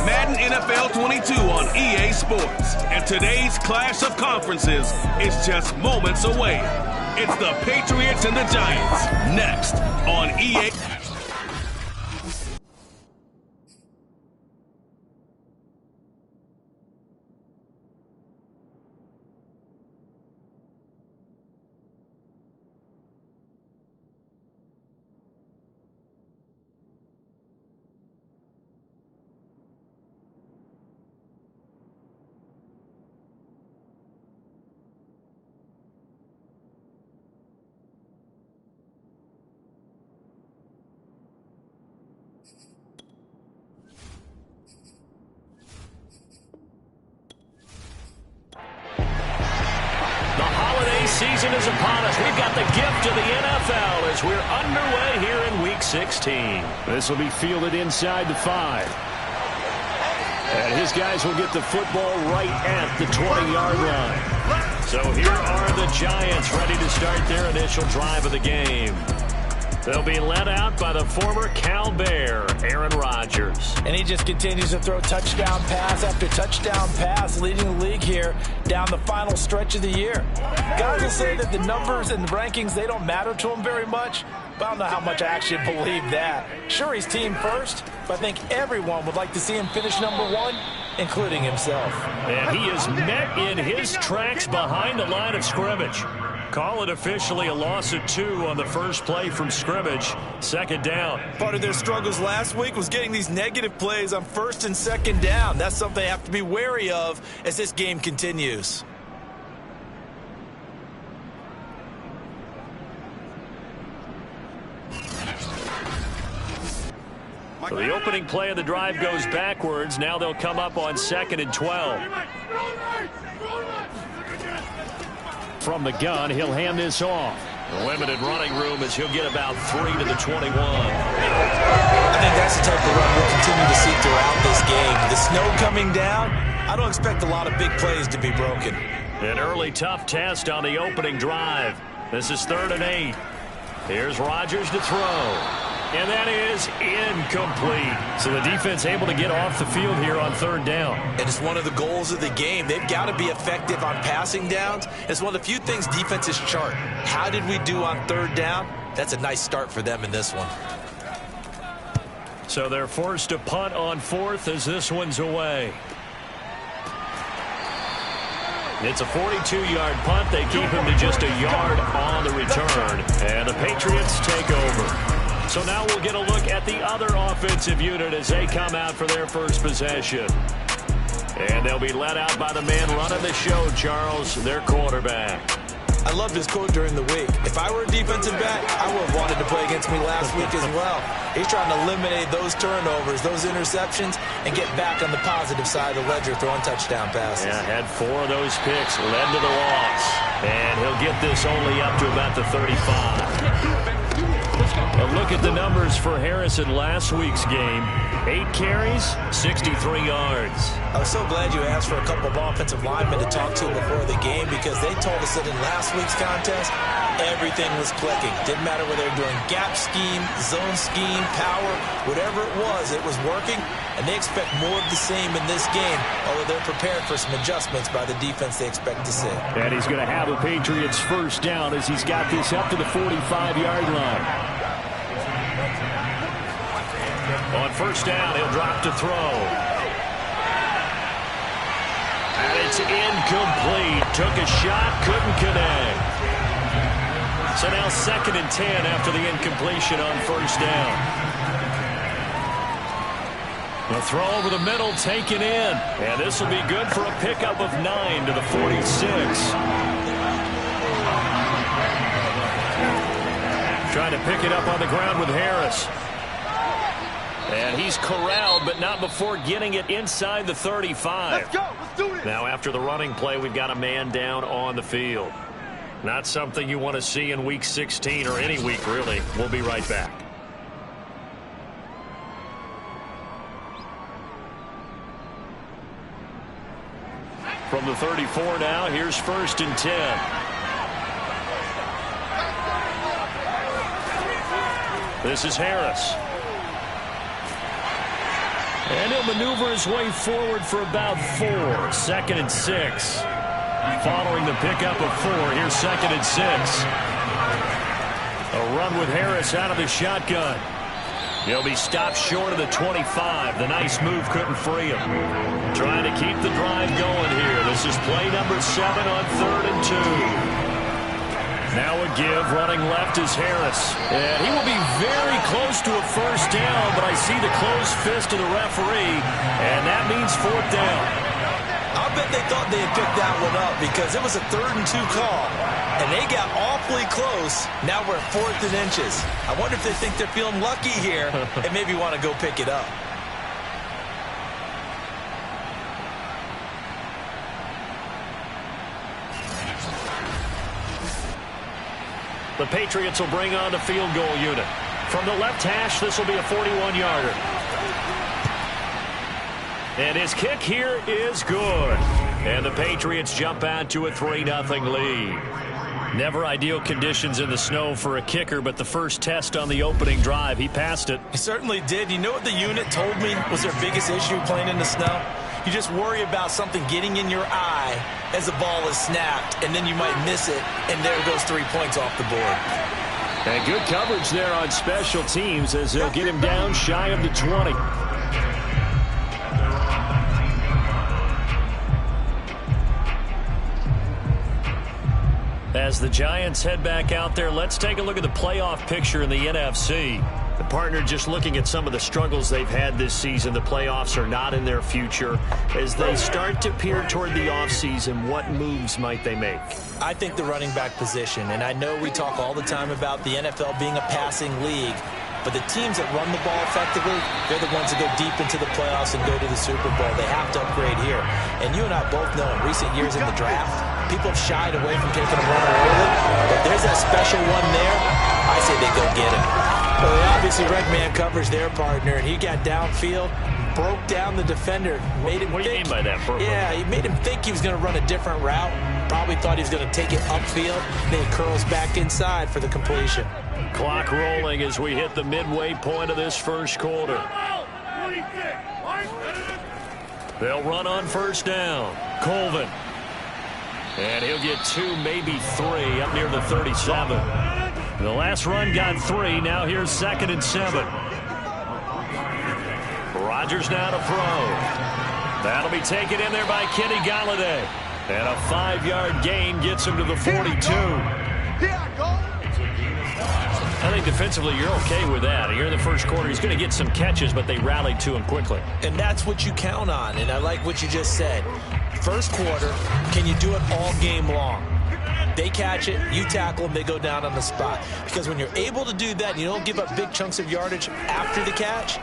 Madden NFL 22 on EA Sports. And today's clash of conferences is just moments away. It's the Patriots and the Giants. Next on EA. Season is upon us. We've got the gift of the NFL as we're underway here in Week 16. This will be fielded inside the 5. And his guys will get the football right at the 20-yard line. So here are the Giants ready to start their initial drive of the game. They'll be led out by the former Cal Bear, Aaron Rodgers. And he just continues to throw touchdown pass after touchdown pass, leading the league here down the final stretch of the year. Guys will say that the numbers and the rankings, they don't matter to him very much, but I don't know how much I actually believe that. Sure, he's team first, but I think everyone would like to see him finish #1, including himself. And he is met in his tracks behind the line of scrimmage. Call it officially a loss of 2 on the first play from scrimmage. Second down. Part of their struggles last week was getting these negative plays on first and second down. That's something they have to be wary of as this game continues. So the opening play of the drive goes backwards. Now they'll come up on 2nd and 12. From the gun, he'll hand this off. Limited running room as he'll get about 3 to the 21. I think that's the type of run we'll continue to see throughout this game. The snow coming down, I don't expect a lot of big plays to be broken. An early tough test on the opening drive. This is 3rd and 8. Here's Rodgers to throw. And that is incomplete. So the defense able to get off the field here on 3rd down. And it's one of the goals of the game. They've got to be effective on passing downs. It's one of the few things defenses chart. How did we do on 3rd down? That's a nice start for them in this one. So they're forced to punt on 4th as this one's away. It's a 42-yard punt. They keep him to just a yard on the return. And the Patriots take over. So now we'll get a look at the other offensive unit as they come out for their first possession. And they'll be led out by the man running the show, Charles, their quarterback. I loved his quote during the week. If I were a defensive back, I would have wanted to play against me last week as well. He's trying to eliminate those turnovers, those interceptions, and get back on the positive side of the ledger throwing touchdown passes. Yeah, had 4 of those picks, led to the loss. And he'll get this only up to about the 35. A look at the numbers for Harrison last week's game. 8 carries, 63 yards. I was so glad you asked for a couple of offensive linemen to talk to before the game because they told us that in last week's contest, everything was clicking. Didn't matter whether they were doing gap scheme, zone scheme, power, whatever it was working. And they expect more of the same in this game, although they're prepared for some adjustments by the defense they expect to see. And he's going to have a Patriots first down as he's got this up to the 45-yard line. On first down, he'll drop to throw. And it's incomplete. Took a shot, couldn't connect. So now 2nd and 10 after the incompletion on first down. The throw over the middle, taken in. And this will be good for a pickup of 9 to the 46. Trying to pick it up on the ground with Harris. And he's corralled, but not before getting it inside the 35. Let's go. Let's do this. Now, after the running play, we've got a man down on the field. Not something you want to see in Week 16 or any week, really. We'll be right back. From the 34 now, here's 1st and 10. This is Harris. And he'll maneuver his way forward for about 4. 2nd and 6. Following the pickup of 4, here's 2nd and 6. A run with Harris out of the shotgun. He'll be stopped short of the 25. The nice move couldn't free him. Trying to keep the drive going here. This is play number 7 on 3rd and 2. Now a give, running left is Harris. And he will be very close to a first down, but I see the closed fist of the referee, and that means 4th down. I bet they thought they had picked that one up because it was a 3rd and 2 call, and they got awfully close. Now we're at 4th and inches. I wonder if they think they're feeling lucky here and maybe want to go pick it up. The Patriots will bring on the field goal unit. From the left hash, this will be a 41-yarder. And his kick here is good. And the Patriots jump out to a 3-0 lead. Never ideal conditions in the snow for a kicker, but the first test on the opening drive, he passed it. He certainly did. You know what the unit told me was their biggest issue playing in the snow? You just worry about something getting in your eye as the ball is snapped, and then you might miss it, and there goes 3 points off the board. And good coverage there on special teams as they'll get him down shy of the 20. As the Giants head back out there, let's take a look at the playoff picture in the NFC. The partner, just looking at some of the struggles they've had this season, the playoffs are not in their future. As they start to peer toward the offseason, what moves might they make? I think the running back position, and I know we talk all the time about the NFL being a passing league, but the teams that run the ball effectively, they're the ones that go deep into the playoffs and go to the Super Bowl. They have to upgrade here. And you and I both know in recent years in the draft, people have shied away from taking a runner early, but there's that special one there. I say they go get him. Well, they obviously read man coverage their partner, and he got downfield, broke down the defender, made him What do you mean by that, Purple? Yeah, he made him think he was going to run a different route. Probably thought he was going to take it upfield. Then he curls back inside for the completion. Clock rolling as we hit the midway point of this first quarter. They'll run on first down. Colvin. And he'll get 2, maybe 3 up near the 37. The last run got 3. Now here's 2nd and 7. Rodgers now to throw. That'll be taken in there by Kenny Golladay. And a 5-yard gain gets him to the 42. I think defensively you're okay with that. Here in the first quarter, he's going to get some catches, but they rallied to him quickly. And that's what you count on, and I like what you just said. First quarter, can you do it all game long? They catch it, you tackle them, they go down on the spot. Because when you're able to do that and you don't give up big chunks of yardage after the catch,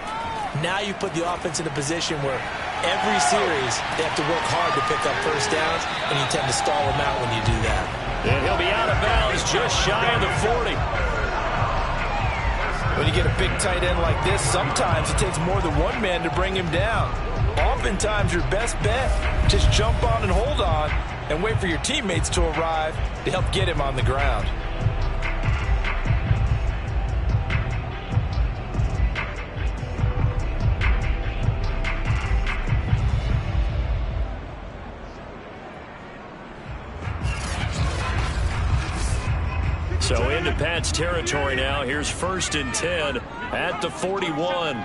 now you put the offense in a position where every series they have to work hard to pick up first downs, and you tend to stall them out when you do that. And he'll be out of bounds just shy of the 40. When you get a big tight end like this, sometimes it takes more than one man to bring him down. Oftentimes, your best bet, just jump on and hold on and wait for your teammates to arrive to help get him on the ground. So into Pat's territory now. Here's 1st and 10 at the 41.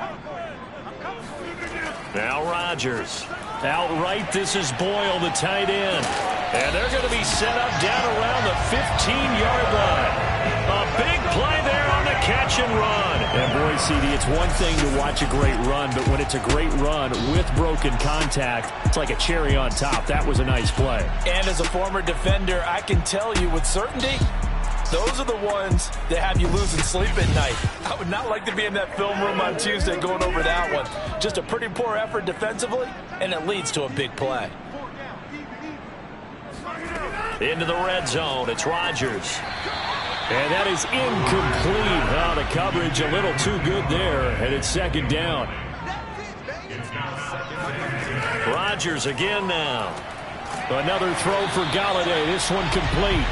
Now Rodgers. Outright, this is Boyle, the tight end. And they're going to be set up down around the 15-yard line. A big play there on the catch and run. And boy, CD, it's one thing to watch a great run, but when it's a great run with broken contact, it's like a cherry on top. That was a nice play. And as a former defender, I can tell you with certainty, those are the ones that have you losing sleep at night. I would not like to be in that film room on Tuesday going over that one. Just a pretty poor effort defensively, and it leads to a big play. Into the red zone, it's Rodgers. And that is incomplete. Oh, the coverage a little too good there, and it's 2nd down. Rodgers again now. Another throw for Golladay. This one complete.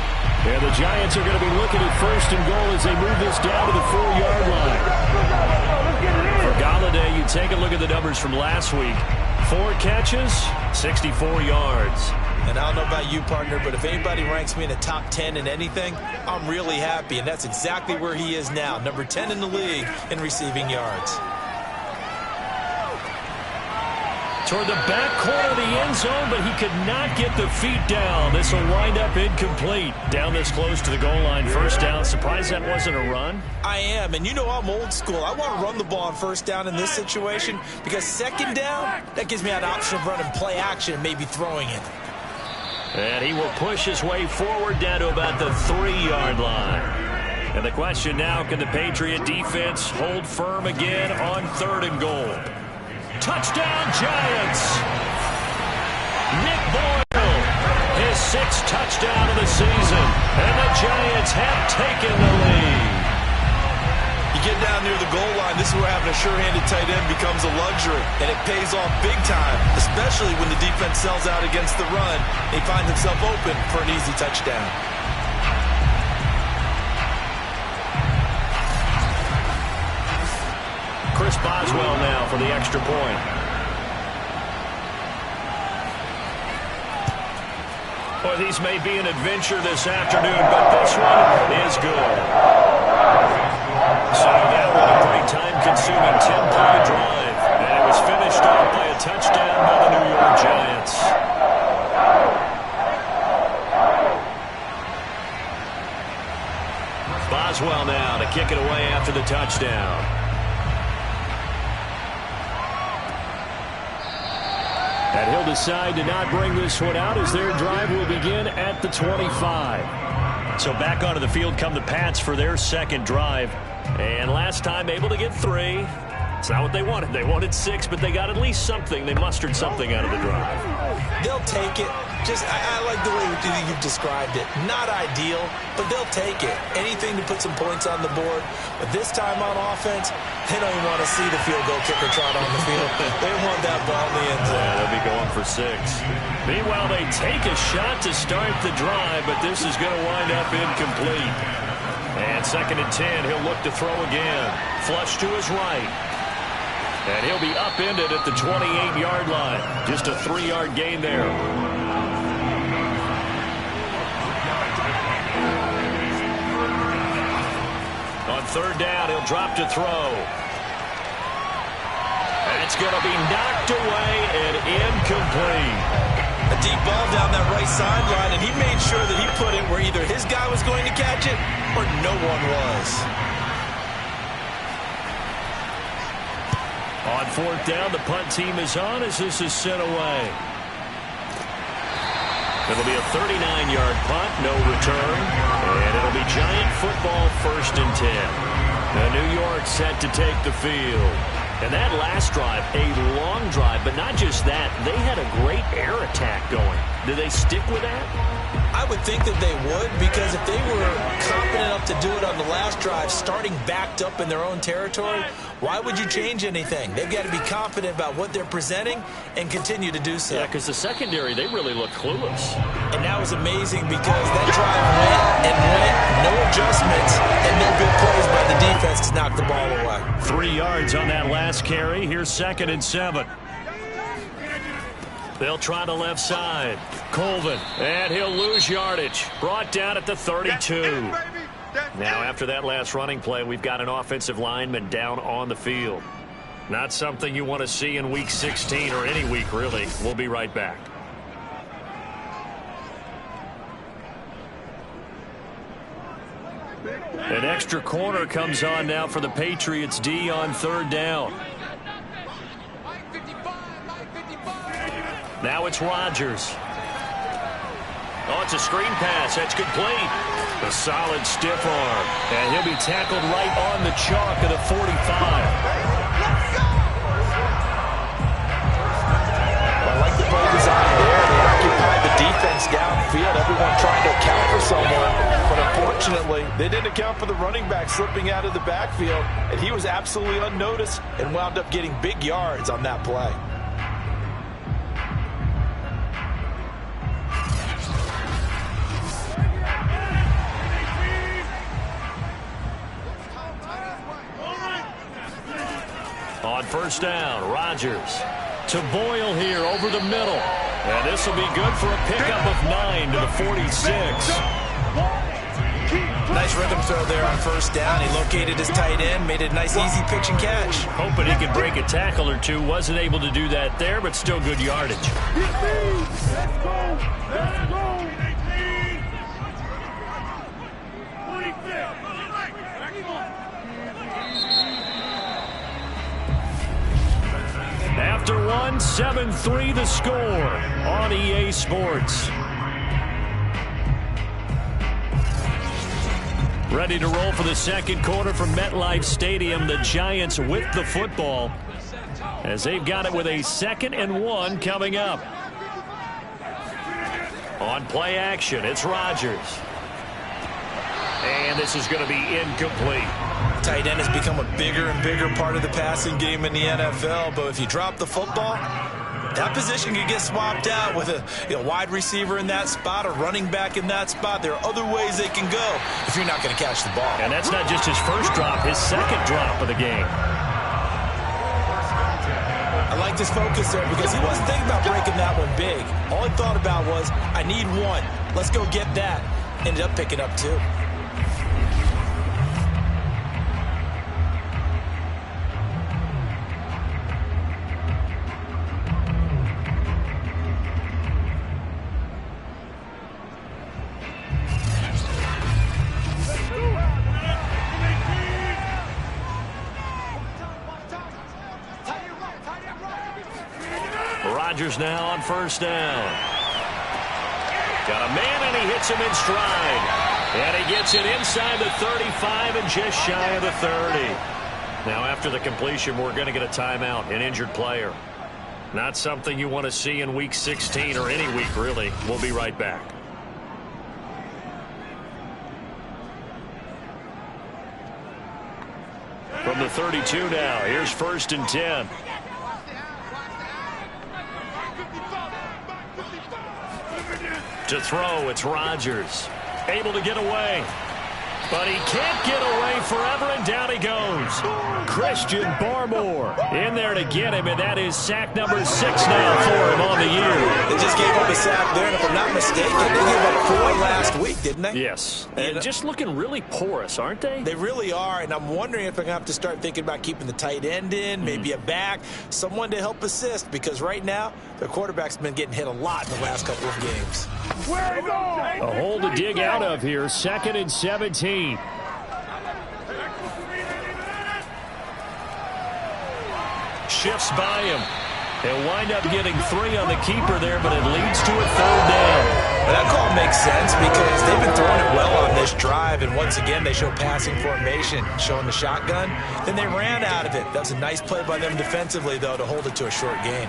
And the Giants are going to be looking at 1st and goal as they move this down to the 4-yard line. For Golladay, you'd take a look at the numbers from last week. 4 catches, 64 yards. And I don't know about you, partner, but if anybody ranks me in the top 10 in anything, I'm really happy. And that's exactly where he is now, number 10 in the league in receiving yards. Toward the back corner of the end zone, but he could not get the feet down. This will wind up incomplete. Down this close to the goal line, first down. Surprised that wasn't a run? I am, and you know I'm old school. I want to run the ball on first down in this situation because second down, that gives me an option of running play action and maybe throwing it. And he will push his way forward down to about the 3-yard line. And the question now, can the Patriot defense hold firm again on 3rd and goal? Touchdown, Giants! Nick Boyle, his 6th touchdown of the season. And the Giants have taken the lead. You get down near the goal line, this is where having a sure-handed tight end becomes a luxury. And it pays off big time, especially when the defense sells out against the run. He finds himself open for an easy touchdown. Chris Boswell now for the extra point. Well, these may be an adventure this afternoon, but this one is good. So that was a pretty time-consuming 10-play drive. And it was finished off by a touchdown by the New York Giants. Boswell now to kick it away after the touchdown. And he'll decide to not bring this one out as their drive will begin at the 25. So back onto the field come the Pats for their 2nd drive. And last time able to get 3. It's not what they wanted. They wanted 6, but they got at least something. They mustered something out of the drive. They'll take it. I like the way you've described it. Not ideal, but they'll take it. Anything to put some points on the board. But this time on offense, they don't even want to see the field goal kicker trot on the field. They want that ball in the end zone. Yeah, they'll be going for 6. Meanwhile, they take a shot to start the drive, but this is going to wind up incomplete. And 2nd and 10, he'll look to throw again. Flush to his right. And he'll be upended at the 28-yard line. Just a 3-yard gain there. On 3rd down, he'll drop to throw. And it's going to be knocked away and incomplete. A deep ball down that right sideline, and he made sure that he put it where either his guy was going to catch it or no one was. On 4th down, the punt team is on as this is sent away. It'll be a 39-yard punt, no return. And it'll be Giant football 1st and 10. Now New York set to take the field. And that last drive, a long drive, but not just that. They had a great air attack going. Do they stick with that? I would think that they would, because if they were confident enough to do it on the last drive, starting backed up in their own territory, why would you change anything? They've got to be confident about what they're presenting and continue to do so. Yeah, because the secondary, they really look clueless. And that was amazing because that drive went, no adjustments, and no big plays by the defense to knock the ball away. 3 yards on that last carry. Here's 2nd and 7. They'll try the left side. Colvin, and he'll lose yardage. Brought down at the 32. Now, after that last running play, we've got an offensive lineman down on the field. Not something you want to see in Week 16 or any week, really. We'll be right back. An extra corner comes on now for the Patriots D on 3rd down. Now it's Rodgers. Oh, it's a screen pass. That's complete. A solid stiff arm. And he'll be tackled right on the chalk of the 45. I like the play design there. They occupied the defense downfield. Everyone trying to account for someone. But unfortunately, they didn't account for the running back slipping out of the backfield. And he was absolutely unnoticed and wound up getting big yards on that play. On first down. Rodgers to Boyle here over the middle. And this will be good for a pickup of 9 to the 46. Nice rhythm throw there on first down. He located his tight end, made a nice easy pitch and catch. Hoping he could break a tackle or two. Wasn't able to do that there, but still good yardage. Let's go. Let's go. After one, 7-3 the score on EA Sports. Ready to roll for the second quarter from MetLife Stadium. The Giants with the football as they've got it with a 2nd and 1 coming up. On play action, it's Rodgers. And this is going to be incomplete. Tight end has become a bigger and bigger part of the passing game in the NFL, but if you drop the football, that position could get swapped out with a wide receiver in that spot, a running back in that spot. There are other ways they can go if you're not going to catch the ball. And that's not just his first drop, his second drop of the game. I liked his focus there because he wasn't thinking about breaking that one big. All he thought about was, I need one. Let's go get that. Ended up picking up 2. Rodgers now on first down. Got a man, and he hits him in stride. And he gets it inside the 35 and just shy of the 30. Now, after the completion, we're going to get a timeout, an injured player. Not something you want to see in Week 16 or any week, really. We'll be right back. From the 32 now, here's 1st and 10. To throw, it's Rodgers. Able to get away. But he can't get away forever, and down he goes. Christian Barmore in there to get him, and that is sack number 6 now for him on the year. They just gave up a sack there, and if I'm not mistaken, they gave up 4 last week, didn't they? Yes, and just looking really porous, aren't they? They really are, and I'm wondering if they're going to have to start thinking about keeping the tight end in, maybe a back, someone to help assist, because right now, their quarterback's been getting hit a lot in the last couple of games. A hole to dig out of here, 2nd and 17. Shifts by him. They'll wind up getting 3 on the keeper there, but it leads to a 3rd down. Well, that call makes sense because they've been throwing it well on this drive, and once again they show passing formation, showing the shotgun. Then they ran out of it. That's a nice play by them defensively, though, to hold it to a short gain.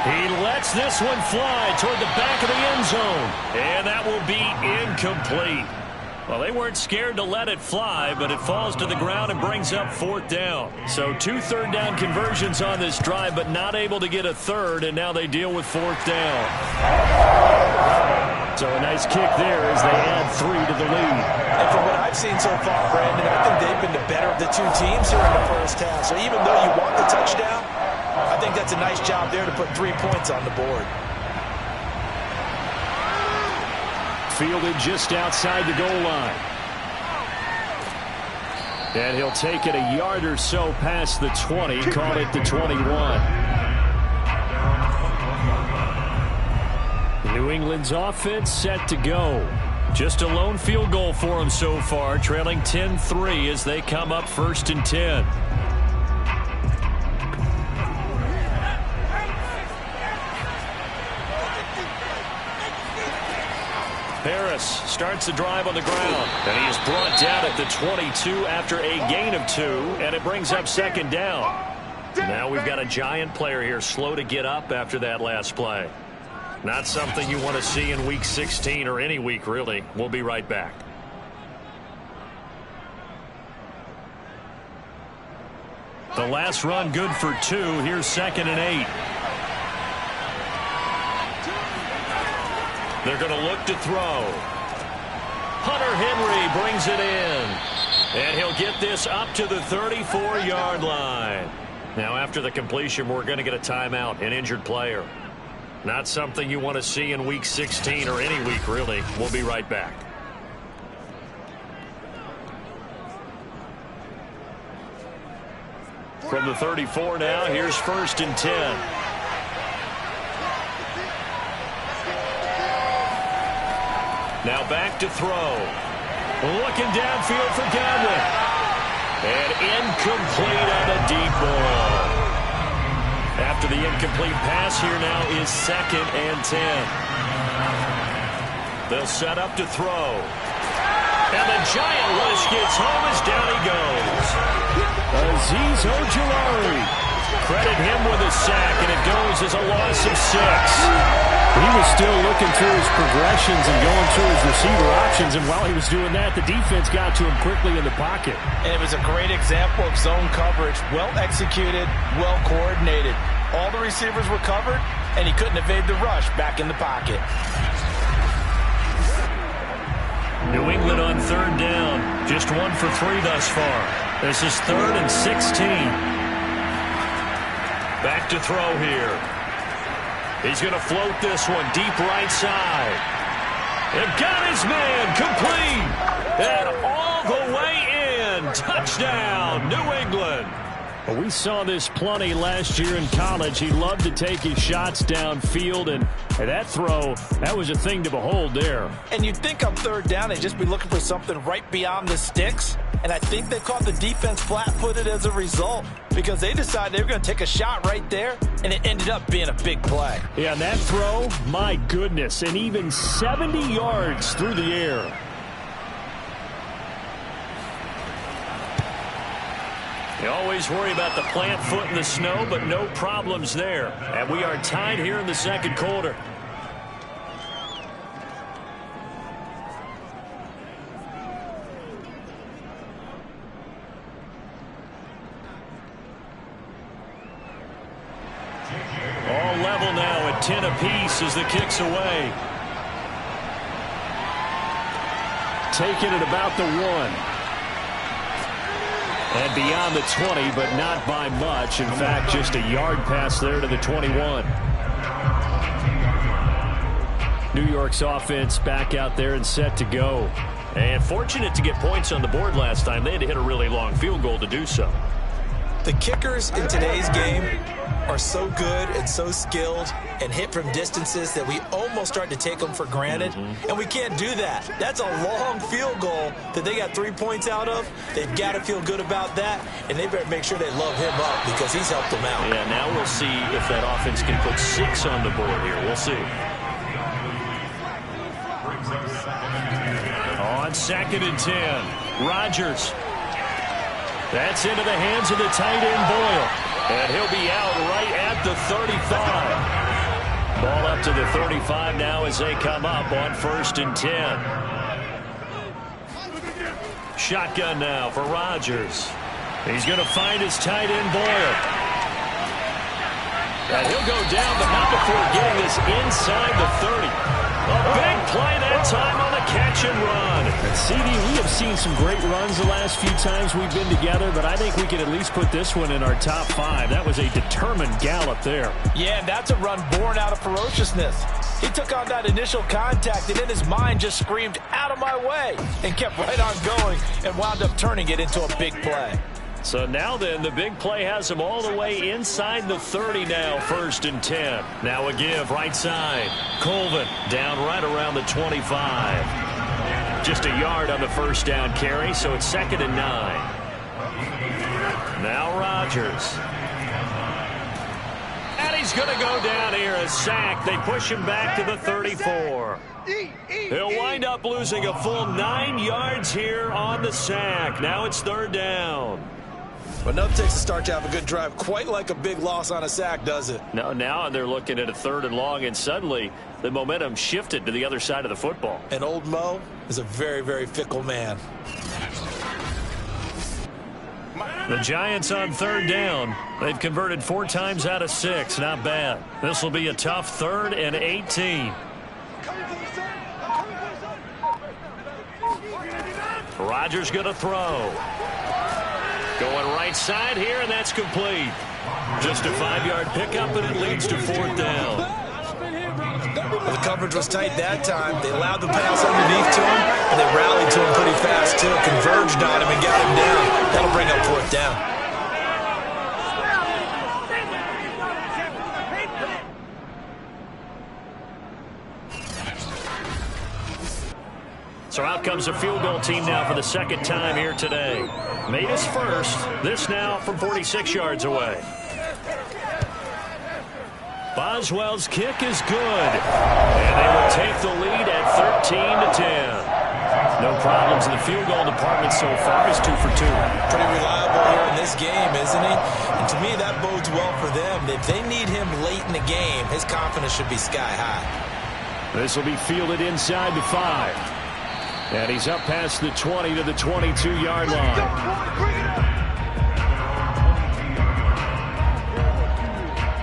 He lets this one fly toward the back of the end zone, and that will be incomplete. Well, they weren't scared to let it fly, but it falls to the ground and brings up 4th down. So 2 third-down conversions on this drive, but not able to get a 3rd, and now they deal with 4th down. So a nice kick there as they add 3 to the lead. And from what I've seen so far, Brandon, I think they've been the better of the 2 teams here in the first half. So even though you want the touchdown, I think that's a nice job there to put 3 points on the board. Fielded just outside the goal line. And he'll take it a yard or so past the 20, call it the 21. New England's offense set to go. Just a lone field goal for them so far, trailing 10-3 as they come up 1st and 10. Harris starts the drive on the ground, and he is brought down at the 22 after a gain of 2, and it brings up 2nd down. Now we've got a Giant player here slow to get up after that last play. Not something you want to see in Week 16 or any week, really. We'll be right back. The last run good for 2. Here's 2nd and 8. They're going to look to throw. Hunter Henry brings it in. And he'll get this up to the 34-yard line. Now, after the completion, we're going to get a timeout, an injured player. Not something you want to see in Week 16 or any week, really. We'll be right back. From the 34 now, here's 1st and 10. Now back to throw. Looking downfield for Godwin. And incomplete on a deep ball. After the incomplete pass, here now is 2nd and 10. They'll set up to throw. And the giant rush gets home as down he goes. Azeez Ojulari. Credit him with a sack, and it goes as a loss of 6. He was still looking through his progressions and going through his receiver options, and while he was doing that, the defense got to him quickly in the pocket. And it was a great example of zone coverage. Well executed, well coordinated. All the receivers were covered, and he couldn't evade the rush back in the pocket. New England on 3rd down. Just 1 for 3 thus far. This is 3rd and 16. Back to throw here. He's going to float this one deep right side. And got his man complete. And all the way in. Touchdown, New England. Well, we saw this plenty last year in college. He loved to take his shots downfield, and that throw, that was a thing to behold there. And you'd think on 3rd down they'd just be looking for something right beyond the sticks. And I think they caught the defense flat-footed as a result because they decided they were going to take a shot right there, and it ended up being a big play. Yeah, and that throw, my goodness, and even 70 yards through the air. You always worry about the plant foot in the snow, but no problems there. And we are tied here in the 2nd quarter. All level now at 10 apiece as the kick's away. Taking it about the 1. And beyond the 20, but not by much. In fact, just a yard pass there to the 21. New York's offense back out there and set to go. And fortunate to get points on the board last time. They had to hit a really long field goal to do so. The kickers in today's game are so good and so skilled and hit from distances that we almost start to take them for granted. And we can't do that. That's a long field goal that they got 3 points out of. They've got to feel good about that, and they better make sure they love him up because he's helped them out. Yeah, now we'll see if that offense can put 6 on the board here. We'll see. On 2nd and 10, Rodgers. That's into the hands of the tight end, Boyle. And he'll be out right at the 35. Ball up to the 35 now as they come up on 1st and 10. Shotgun now for Rodgers. He's going to find his tight end, Boyle. And he'll go down, but not before getting this inside the 30. A big play that time on the catch and run. And CD, we have seen some great runs the last few times we've been together, but I think we can at least put this one in our top 5. That was a determined gallop there. Yeah, and that's a run born out of ferociousness. He took on that initial contact and in his mind just screamed, "Out of my way," and kept right on going and wound up turning it into a big play. So now then, the big play has him all the way inside the 30 now, 1st and 10. Now a give right side. Colvin down right around the 25. Just a yard on the 1st down carry, so it's 2nd and 9. Now Rodgers. And he's going to go down here, a sack. They push him back to the 34. He'll wind up losing a full 9 yards here on the sack. Now it's 3rd down. But enough takes to start to have a good drive, quite like a big loss on a sack, does it? No, now they're looking at a 3rd and long, and suddenly the momentum shifted to the other side of the football. And old Mo is a very, very fickle man. The Giants on 3rd down. They've converted 4 times out of 6. Not bad. This will be a tough 3rd and 18. Rodgers going to throw. Going right side here, and that's complete. Just a 5-yard pickup, and it leads to 4th down. Well, the coverage was tight that time. They allowed the pass underneath to him, and they rallied to him pretty fast, too. Converged on him and got him down. That'll bring up 4th down. So out comes a field goal team now for the second time here today. Made his first. This now from 46 yards away. Boswell's kick is good. And they will take the lead at 13-10. No problems in the field goal department so far. He's 2 for 2. Pretty reliable here in this game, isn't he? And to me, that bodes well for them. If they need him late in the game, his confidence should be sky high. This will be fielded inside the 5. And he's up past the 20 to the 22-yard line.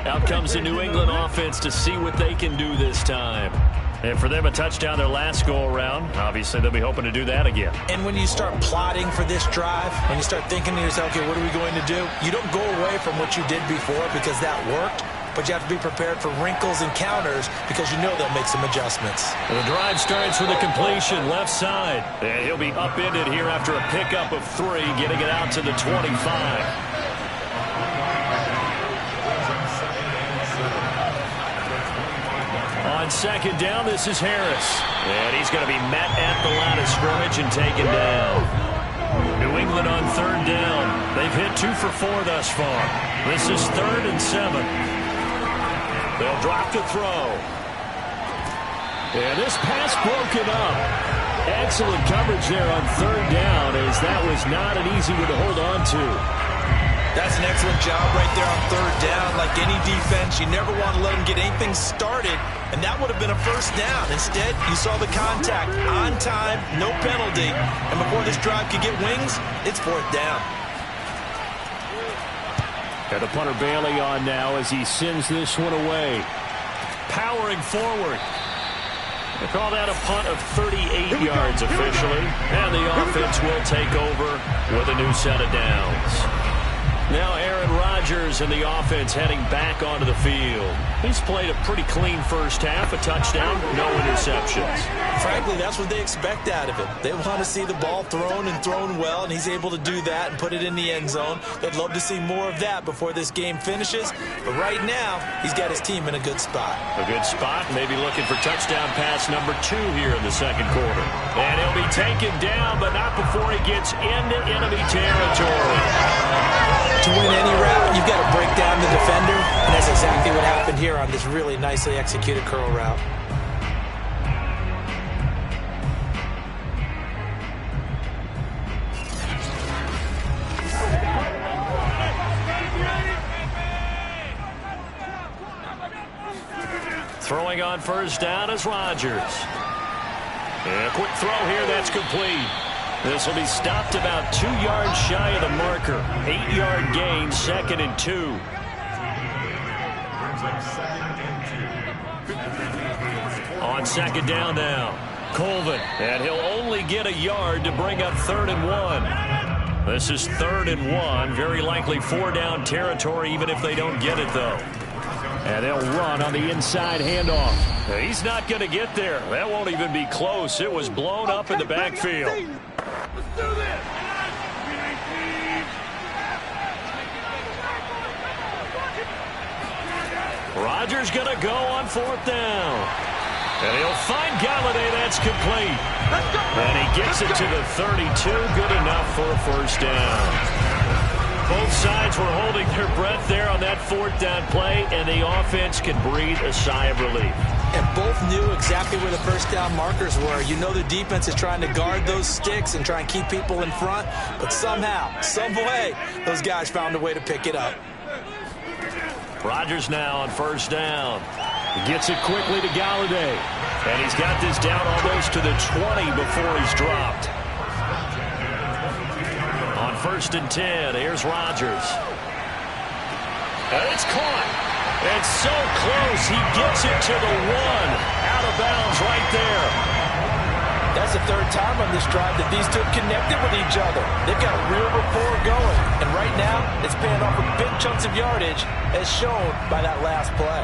Out comes the New England offense to see what they can do this time. And for them, a touchdown their last go-around. Obviously, they'll be hoping to do that again. And when you start plotting for this drive, when you start thinking to yourself, okay, what are we going to do? You don't go away from what you did before because that worked. But you have to be prepared for wrinkles and counters because you know they'll make some adjustments. The drive starts with a completion left side. And he'll be upended here after a pickup of 3, getting it out to the 25. On second down, this is Harris. And he's going to be met at the line of scrimmage and taken down. New England on 3rd down. They've hit 2 for 4 thus far. This is 3rd and 7. They'll drop to throw. And this pass broken up. Excellent coverage there on 3rd down, as that was not an easy one to hold on to. That's an excellent job right there on 3rd down. Like any defense, you never want to let them get anything started, and that would have been a 1st down. Instead, you saw the contact on time, no penalty, and before this drive could get wings, it's 4th down. Got the punter Bailey on now as he sends this one away. Powering forward. They call that a punt of 38 yards officially. And the offense will take over with a new set of downs. Now Aaron Rodgers and the offense heading back onto the field. He's played a pretty clean first half, a touchdown, no interceptions. Frankly, that's what they expect out of him. They want to see the ball thrown and thrown well, and he's able to do that and put it in the end zone. They'd love to see more of that before this game finishes. But right now, he's got his team in a good spot. A good spot, maybe looking for touchdown pass number 2 here in the second quarter. And he'll be taken down, but not before he gets into enemy territory. To win any route, you've got to break down the defender, and that's exactly what happened here on this really nicely executed curl route. Throwing on first down is Rodgers. And a quick throw here, that's complete. This will be stopped about 2 yards shy of the marker. 8-yard gain, 2nd and 2. On second down now, Colvin. And he'll only get a yard to bring up 3rd and 1. This is 3rd and 1. Very likely 4-down territory, even if they don't get it, though. And they'll run on the inside handoff. He's not going to get there. That won't even be close. It was blown up in the backfield. Let's do this. Rodgers going to go on 4th down. And he'll find Galladay. That's complete. And he gets it to the 32. Good enough for a 1st down. Both sides were holding their breath there on that 4th down play, and the offense can breathe a sigh of relief. And both knew exactly where the 1st down markers were. You know the defense is trying to guard those sticks and try and keep people in front, but somehow, some way, those guys found a way to pick it up. Rodgers now on 1st down. He gets it quickly to Galladay. And he's got this down almost to the 20 before he's dropped. On 1st and 10, here's Rodgers. And it's caught. And so close, he gets it to the 1. Out of bounds right there. That's the third time on this drive that these two have connected with each other. They've got a real rapport going. And right now, it's paying off with big chunks of yardage, as shown by that last play.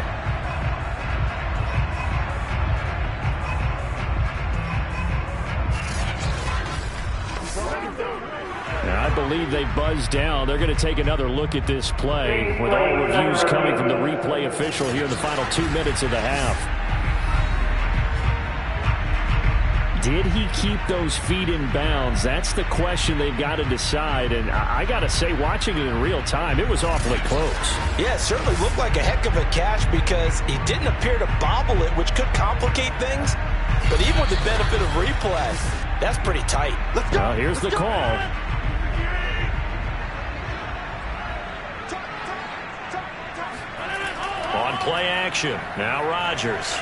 Now, I believe they buzzed down. They're going to take another look at this play with all reviews coming from the replay official here in the final 2 minutes of the half. Did he keep those feet in bounds? That's the question they've got to decide. And I got to say, watching it in real time, it was awfully close. Yeah, it certainly looked like a heck of a catch because he didn't appear to bobble it, which could complicate things. But even with the benefit of replay, that's pretty tight. Let's go. Well, here's the call. On play action. Now Rodgers.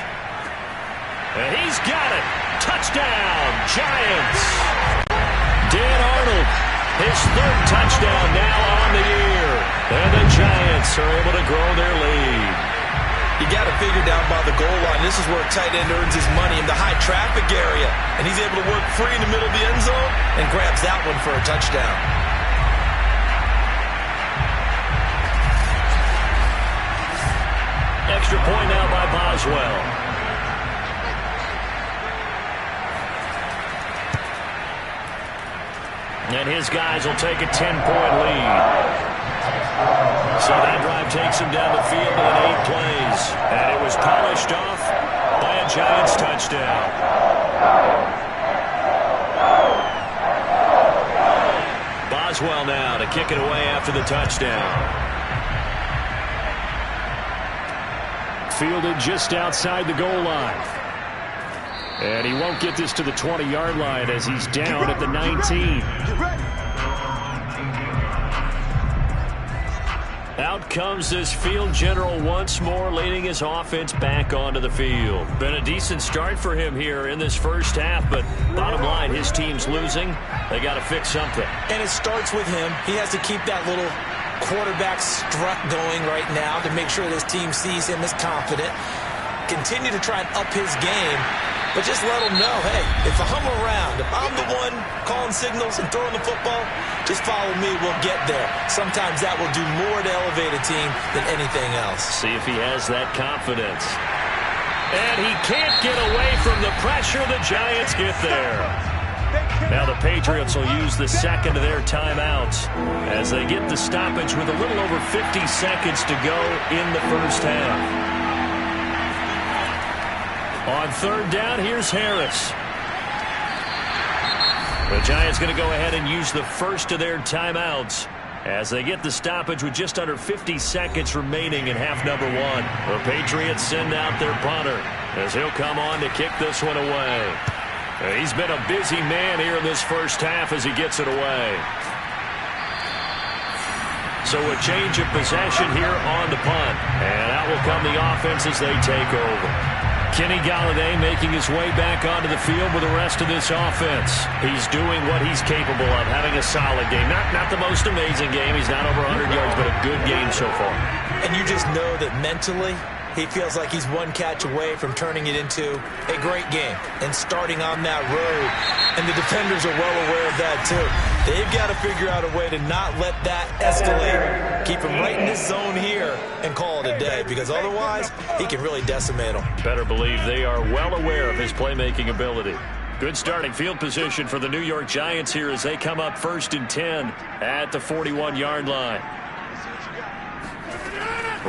And he's got it. Touchdown, Giants. Dan Arnold, his third touchdown now on the year. And the Giants are able to grow their lead. You got to figure down by the goal line. This is where a tight end earns his money in the high traffic area. And he's able to work free in the middle of the end zone and grabs that one for a touchdown. Extra point now by Boswell. And his guys will take a 10-point lead. So that drive takes him down the field in 8 plays. And it was polished off by a Giants touchdown. Boswell now to kick it away after the touchdown. Fielded just outside the goal line. And he won't get this to the 20-yard line as he's down at the 19. Out comes this field general once more, leading his offense back onto the field. Been a decent start for him here in this first half, but bottom line, his team's losing. They got to fix something. And it starts with him. He has to keep that little quarterback strut going right now to make sure this team sees him as confident. Continue to try and up his game. But just let them know, hey, if I'm around, if I'm the one calling signals and throwing the football, just follow me, we'll get there. Sometimes that will do more to elevate a team than anything else. See if he has that confidence. And he can't get away from the pressure. The Giants get there. Now the Patriots will use the second of their timeouts as they get the stoppage with a little over 50 seconds to go in the first half. On third down, here's Harris. The Giants going to go ahead and use the first of their timeouts as they get the stoppage with just under 50 seconds remaining in half number 1. The Patriots send out their punter as he'll come on to kick this one away. He's been a busy man here in this first half as he gets it away. So a change of possession here on the punt. And out will come the offense as they take over. Kenny Golladay making his way back onto the field with the rest of this offense. He's doing what he's capable of, having a solid game. Not the most amazing game. He's not over 100 yards, but a good game so far. And you just know that mentally, he feels like he's one catch away from turning it into a great game and starting on that road. And the defenders are well aware of that, too. They've got to figure out a way to not let that escalate. Keep him right in this zone here and call it a day, because otherwise he can really decimate them. Better believe they are well aware of his playmaking ability. Good starting field position for the New York Giants here as they come up 1st and 10 at the 41-yard line.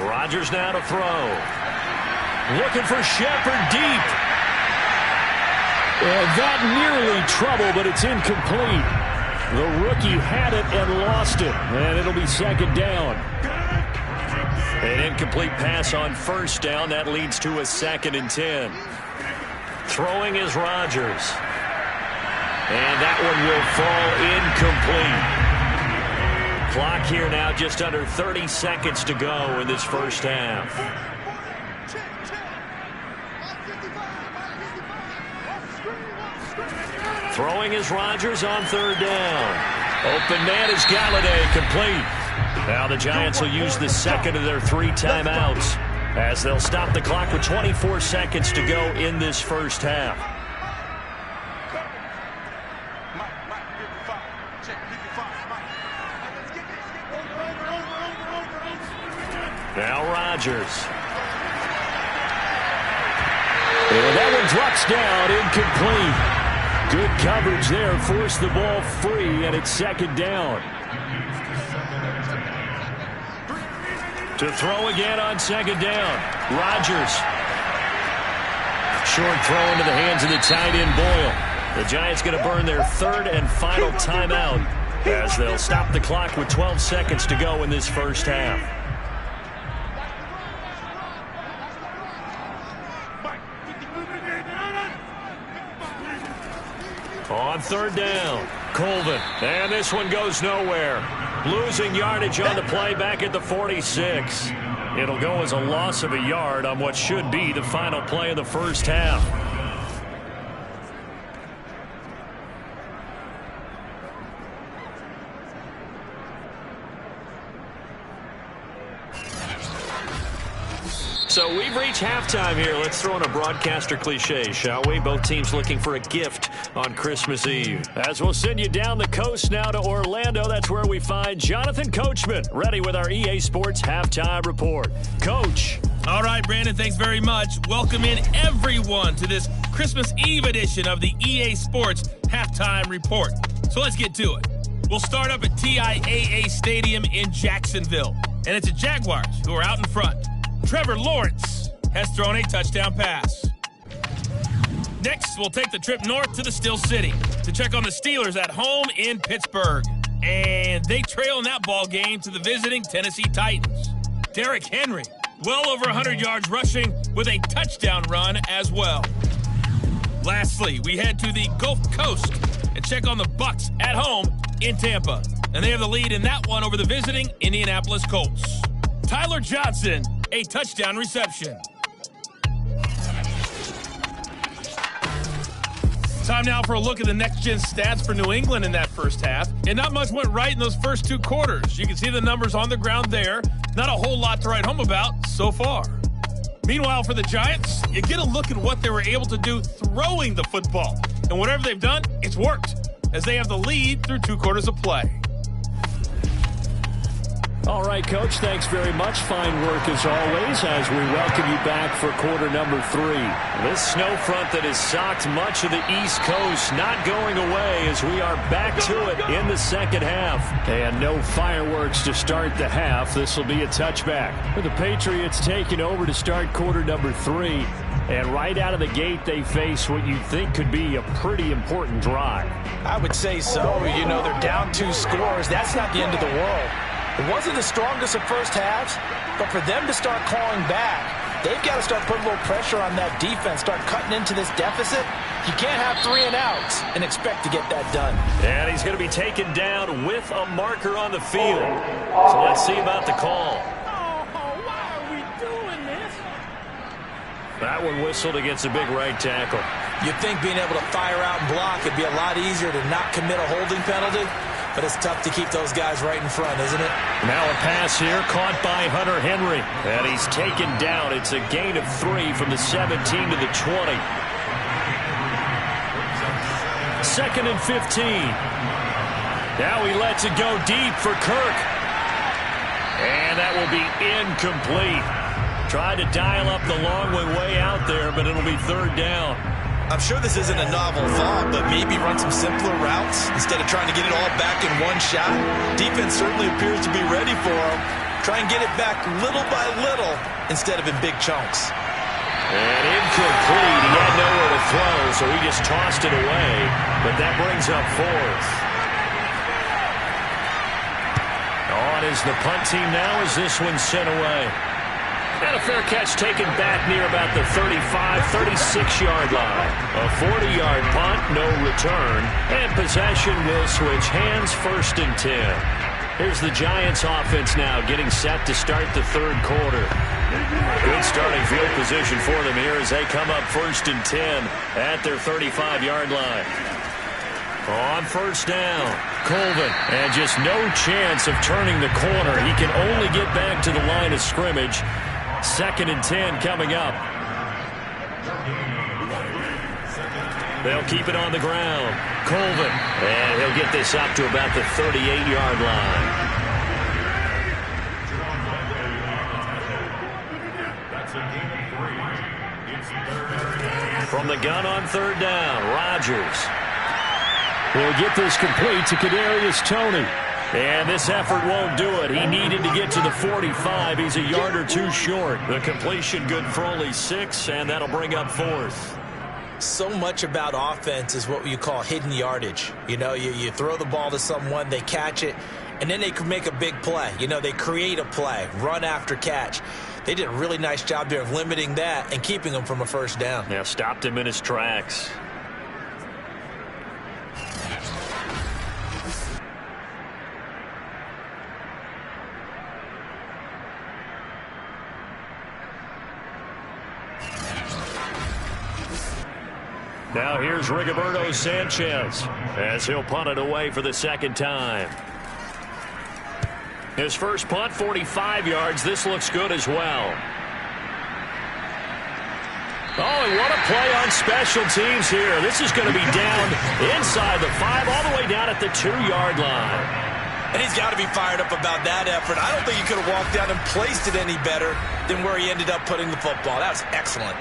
Rodgers now to throw. Looking for Shepard deep. That nearly trouble, but it's incomplete. The rookie had it and lost it, and it'll be second down. An incomplete pass on first down. That leads to a 2nd and 10. Throwing is Rodgers. And that one will fall incomplete. Clock here now, just under 30 seconds to go in this first half. Throwing is Rodgers on third down. Open man is Golladay, complete. Now the Giants will use the second of their 3 timeouts as they'll stop the clock with 24 seconds to go in this first half. Now Rodgers. And that one drops down, incomplete. Good coverage there, forced the ball free, and it's second down. To throw again on second down. Rodgers. Short throw into the hands of the tight end, Boyle. The Giants going to burn their third and final timeout as they'll stop the clock with 12 seconds to go in this first half. On third down, Colvin. And this one goes nowhere. Losing yardage on the play back at the 46. It'll go as a loss of a yard on what should be the final play of the first half. So we've reached halftime here. Let's throw in a broadcaster cliche, shall we? Both teams looking for a gift on Christmas Eve. As we'll send you down the coast now to Orlando, that's where we find Jonathan Coachman, ready with our EA Sports Halftime Report. Coach. All right, Brandon, thanks very much. Welcome in everyone to this Christmas Eve edition of the EA Sports Halftime Report. So let's get to it. We'll start up at TIAA Stadium in Jacksonville. And it's the Jaguars who are out in front. Trevor Lawrence has thrown a touchdown pass. Next, we'll take the trip north to the Steel City to check on the Steelers at home in Pittsburgh. And they trail in that ball game to the visiting Tennessee Titans. Derrick Henry, well over 100 yards rushing with a touchdown run as well. Lastly, we head to the Gulf Coast and check on the Bucs at home in Tampa. And they have the lead in that one over the visiting Indianapolis Colts. Tyler Johnson, a touchdown reception. Time now for a look at the next-gen stats for New England in that first half. And not much went right in those first two quarters. You can see the numbers on the ground there. Not a whole lot to write home about so far. Meanwhile, for the Giants, you get a look at what they were able to do throwing the football. And whatever they've done, it's worked, as they have the lead through 2 quarters of play. All right, Coach, thanks very much. Fine work as always as we welcome you back for quarter number 3. This snow front that has socked much of the East Coast not going away as we are back to it in the second half. And no fireworks to start the half. This will be a touchback. For the Patriots taking over to start quarter number 3. And right out of the gate, they face what you think could be a pretty important drive. I would say so. You know, they're down 2 scores. That's not the end of the world. It wasn't the strongest of first halves, but for them to start clawing back, they've got to start putting a little pressure on that defense, start cutting into this deficit. You can't have 3 and outs and expect to get that done. And he's going to be taken down with a marker on the field. So let's see about the call. Why are we doing this? That one whistled against a big right tackle. You'd think being able to fire out and block would be a lot easier to not commit a holding penalty. But it's tough to keep those guys right in front, isn't it? Now a pass here caught by Hunter Henry. And he's taken down. It's a gain of 3 from the 17 to the 20. 2nd and 15. Now he lets it go deep for Kirk. And that will be incomplete. Tried to dial up the long way out there, but it'll be 3rd down. I'm sure this isn't a novel thought, but maybe run some simpler routes instead of trying to get it all back in one shot. Defense certainly appears to be ready for him. Try and get it back little by little instead of in big chunks. And incomplete. He had nowhere to throw, so he just tossed it away. But that brings up 4th. On is the punt team now as this one's sent away. And a fair catch taken back near about the 35, 36-yard line. A 40-yard punt, no return. And possession will switch hands, 1st and 10. Here's the Giants offense now getting set to start the 3rd quarter. Good starting field position for them here as they come up 1st and 10 at their 35-yard line. On 1st down, Colvin. And just no chance of turning the corner. He can only get back to the line of scrimmage. 2nd and 10 coming up. They'll keep it on the ground. Colvin. And he'll get this up to about the 38-yard line. From the gun on third down, Rodgers. He'll get this complete to Kadarius Toney. And this effort won't do it. He needed to get to the 45. He's a yard or two short. The completion good for only 6, and that'll bring up 4th. So much about offense is what you call hidden yardage. You know, you throw the ball to someone, they catch it, and then they can make a big play. You know, they create a play, run after catch. They did a really nice job there of limiting that and keeping him from a first down. Now stopped him in his tracks. Now here's Rigoberto Sanchez as he'll punt it away for the second time. His first punt, 45 yards. This looks good as well. Oh, and what a play on special teams here. This is going to be down inside the 5, all the way down at the 2-yard line. And he's got to be fired up about that effort. I don't think he could have walked down and placed it any better than where he ended up putting the football. That was excellent.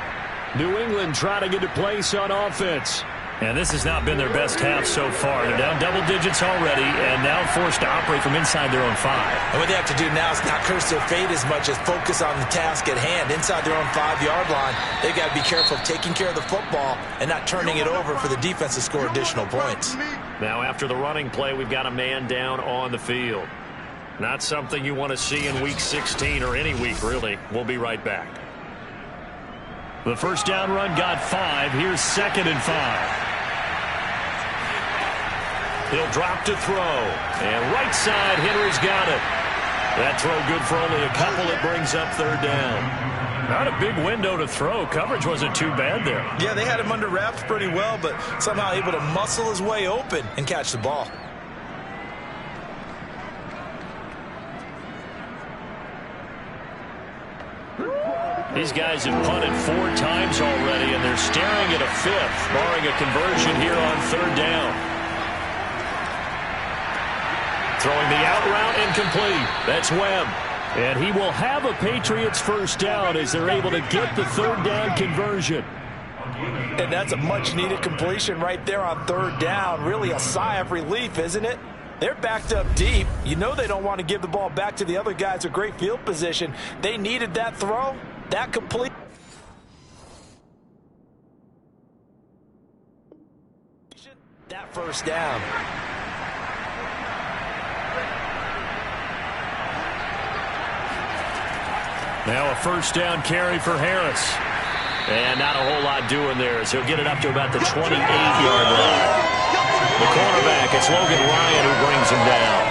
New England trying to get a place on offense. And this has not been their best half so far. They're down double digits already and now forced to operate from inside their own 5. And what they have to do now is not curse their fate as much as focus on the task at hand. Inside their own 5-yard line, they've got to be careful of taking care of the football and not turning it over for the defense to score additional points. Now after the running play, we've got a man down on the field. Not something you want to see in Week 16 or any week, really. We'll be right back. The first down run got 5. Here's 2nd and 5. He'll drop to throw. And right side, Henry's got it. That throw good for only a couple. It brings up third down. Not a big window to throw. Coverage wasn't too bad there. Yeah, they had him under wraps pretty well, but somehow able to muscle his way open and catch the ball. These guys have punted 4 times already, and they're staring at a 5th, barring a conversion here on third down. Throwing the out route incomplete. That's Webb. And he will have a Patriots first down as they're able to get the third down conversion. And that's a much-needed completion right there on third down. Really a sigh of relief, isn't it? They're backed up deep. You know they don't want to give the ball back to the other guys a great field position. They needed that throw, that complete. That first down. Now a first down carry for Harris. And not a whole lot doing there as he'll get it up to about the 28-yard line. The cornerback, it's Logan Ryan who brings him down.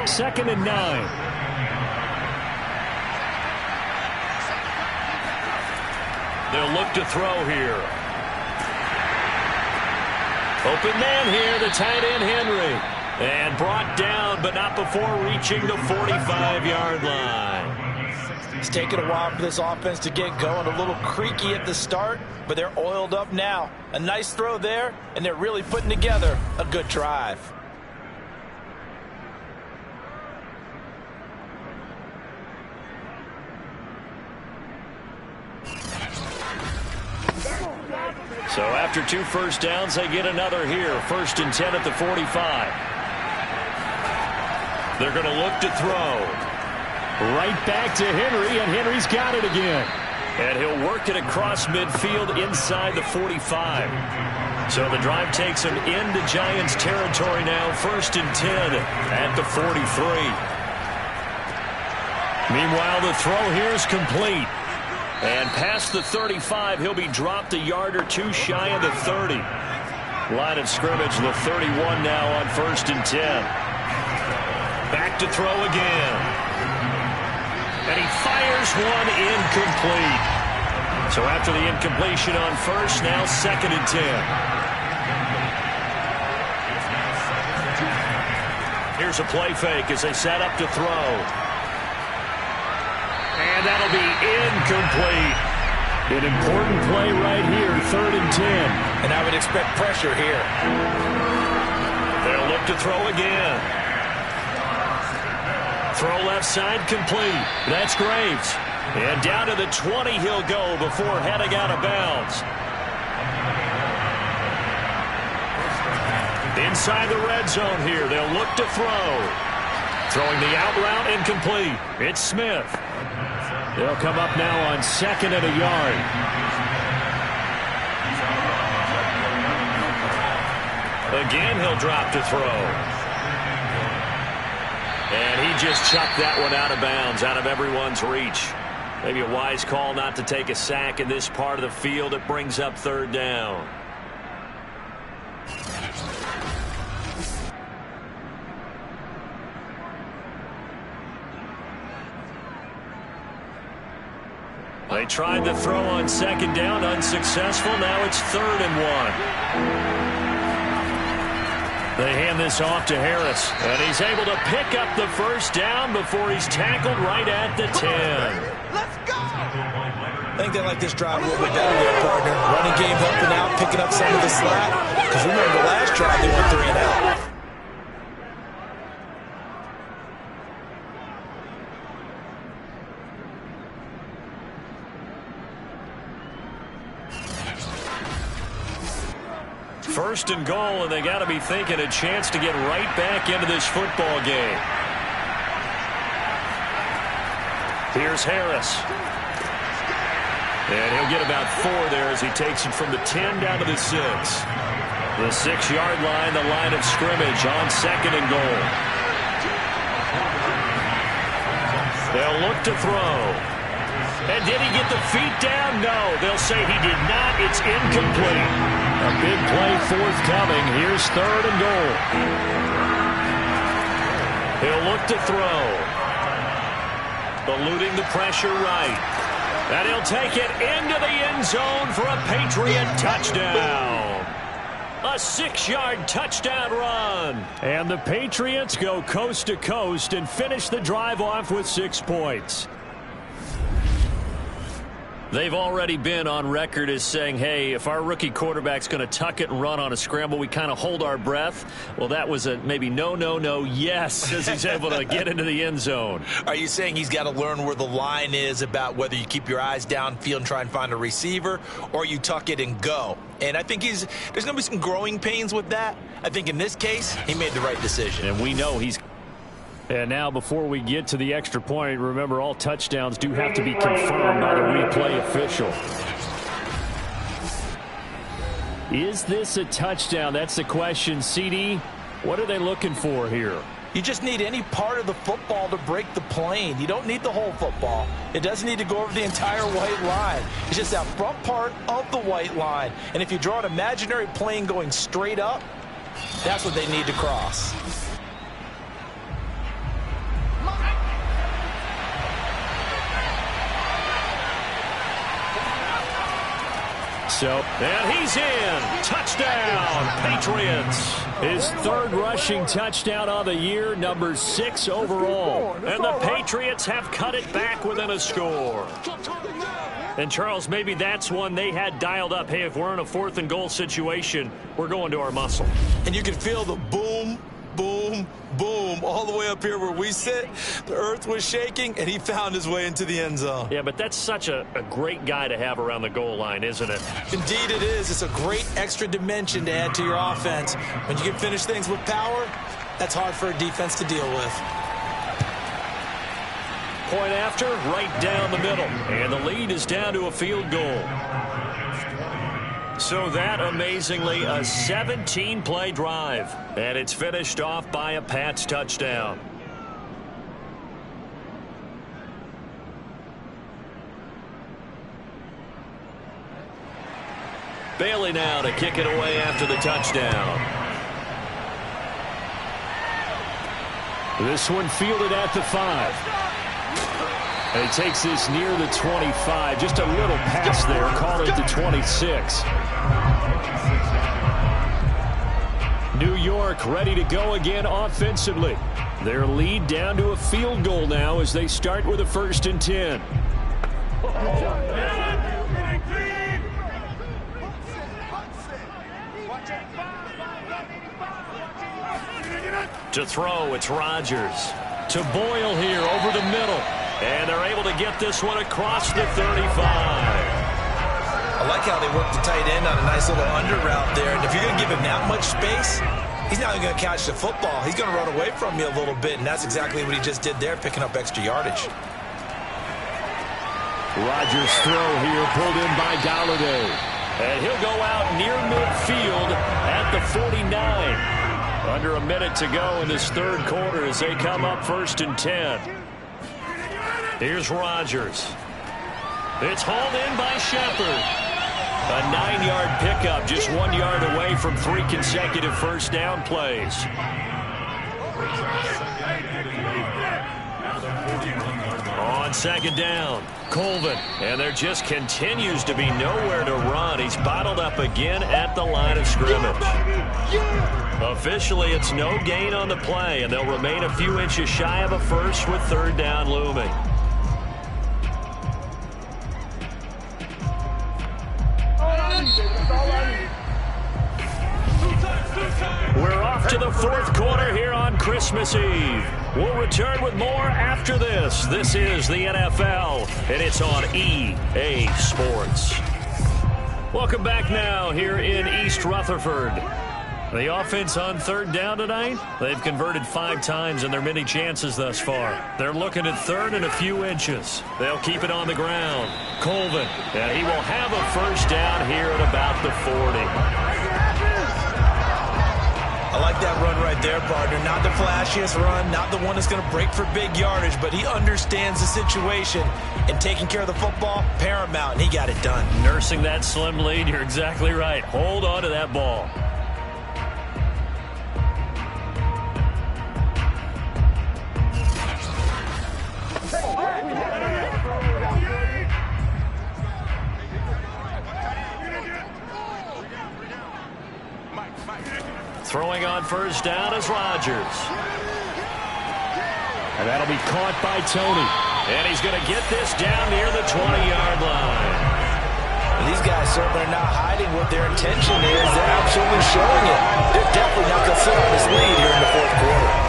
2nd and 9. They'll look to throw here. Open man here, the tight end Henry. And brought down, but not before reaching the 45-yard line. It's taken a while for this offense to get going. A little creaky at the start, but they're oiled up now. A nice throw there, and they're really putting together a good drive. So after 2 first downs, they get another here. 1st and 10 at the 45. They're going to look to throw. Right back to Henry, and Henry's got it again. And he'll work it across midfield inside the 45. So the drive takes him into Giants territory now. 1st and 10 at the 43. Meanwhile, the throw here is complete. And past the 35, he'll be dropped a yard or 2 shy of the 30. Line of scrimmage, the 31 now on 1st and 10. Back to throw again. And he fires one incomplete. So after the incompletion on 1st, now 2nd and 10. Here's a play fake as they set up to throw. And that'll be incomplete. An important play right here, 3rd and 10. And I would expect pressure here. They'll look to throw again. Throw left side complete. That's Graves. And down to the 20 he'll go before heading out of bounds. Inside the red zone here, they'll look to throw. Throwing the out route incomplete. It's Smith. They'll come up now on 2nd and a yard. Again, he'll drop to throw. And he just chucked that one out of bounds, out of everyone's reach. Maybe a wise call not to take a sack in this part of the field. It brings up 3rd down. They tried to throw on 2nd down, unsuccessful. Now it's 3rd and 1. They hand this off to Harris, and he's able to pick up the 1st down before he's tackled right at the 10. Let's go! I think they like this drive a little bit better there, partner. Running game helping out, picking up some of the slack. Because remember, the last drive they went 3 and out. First and goal, and they got to be thinking a chance to get right back into this football game. Here's Harris. And he'll get about 4 there as he takes it from the 10 down to the 6. The 6-yard line, the line of scrimmage on 2nd and goal. They'll look to throw. And did he get the feet down? No, they'll say he did not. It's incomplete. A big play forthcoming. Here's 3rd and goal. He'll look to throw. Eluding the pressure right. And he'll take it into the end zone for a Patriot touchdown. A 6-yard touchdown run. And the Patriots go coast to coast and finish the drive off with 6 points. They've already been on record as saying, hey, if our rookie quarterback's going to tuck it and run on a scramble, we kind of hold our breath. Well, that was a maybe no, yes, as he's able to get into the end zone. Are you saying he's got to learn where the line is about whether you keep your eyes downfield and try and find a receiver, or you tuck it and go? And I think there's going to be some growing pains with that. I think in this case, he made the right decision. And we know he's... And now, before we get to the extra point, remember, all touchdowns do have to be confirmed by the replay official. Is this a touchdown? That's the question. CD, what are they looking for here? You just need any part of the football to break the plane. You don't need the whole football. It doesn't need to go over the entire white line. It's just that front part of the white line. And if you draw an imaginary plane going straight up, that's what they need to cross. And he's in. Touchdown, Patriots. His 3rd rushing touchdown on the year, number 6 overall. And the Patriots have cut it back within a score. And, Charles, maybe that's one they had dialed up. Hey, if we're in a 4th and goal situation, we're going to our muscle. And you can feel the boom, boom, boom, all the way up here where we sit. The earth was shaking, and he found his way into the end zone. Yeah, but that's such a great guy to have around the goal line, isn't it? Indeed it is. It's a great extra dimension to add to your offense. When you can finish things with power, that's hard for a defense to deal with. Point after, right down the middle. And the lead is down to a field goal. So that, amazingly, a 17-play drive. And it's finished off by a Pats touchdown. Bailey now to kick it away after the touchdown. This one fielded at the 5. And he takes this near the 25. Just a little pass there. Call it the 26. New York ready to go again offensively. Their lead down to a field goal now as they start with a 1st and 10. To throw, it's Rodgers. To Boyle here over the middle. And they're able to get this one across the 35. I like how they work the tight end on a nice little under route there. And if you're going to give him that much space, he's not even going to catch the football. He's going to run away from you a little bit, and that's exactly what he just did there, picking up extra yardage. Rodgers' throw here pulled in by Golladay. And he'll go out near midfield at the 49. Under a minute to go in this third quarter as they come up 1st and 10. Here's Rodgers. It's hauled in by Shepard. A 9-yard pickup, just 1 yard away from 3 consecutive first down plays. On 2nd down, Colvin. And there just continues to be nowhere to run. He's bottled up again at the line of scrimmage. Officially, it's no gain on the play, and they'll remain a few inches shy of a first with 3rd down looming. We're off to the 4th quarter here on Christmas Eve. We'll return with more after this. This is the NFL, and it's on EA Sports. Welcome back now here in East Rutherford. The offense on 3rd down tonight, they've converted 5 times in their many chances thus far. They're looking at 3rd and a few inches. They'll keep it on the ground. Colvin, and he will have a first down here at about the 40. I like that run right there, partner. Not the flashiest run, not the one that's going to break for big yardage, but he understands the situation, and taking care of the football, paramount, and he got it done. Nursing that slim lead, you're exactly right. Hold on to that ball. Throwing on first down is Rodgers. And that'll be caught by Tony. And he's going to get this down near the 20-yard line. And these guys certainly are not hiding what their intention is. They're absolutely showing it. They're definitely not going to sit on this lead here in the 4th quarter.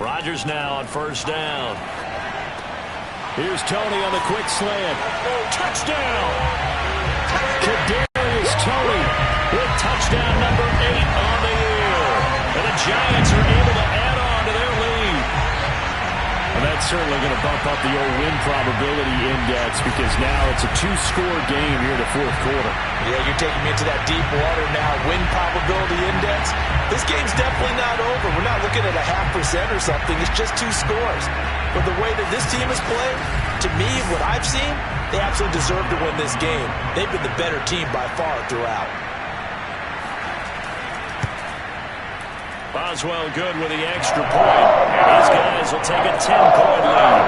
Rodgers now on first down. Here's Tony on the quick slant. Touchdown! Kadarius Toney with touchdown number 8 on the year. And the Giants are able to add on to their lead. And that's certainly going to bump up the old win probability index because now it's a 2-score game here in the 4th quarter. Yeah, you're taking me into that deep water now. Win probability index. This game's definitely not over. We're not looking at a 0.5% or something. It's just 2 scores. But the way that this team has played, to me, what I've seen, they absolutely deserve to win this game. They've been the better team by far throughout. Boswell good with the extra point. And these guys will take a 10-point lead.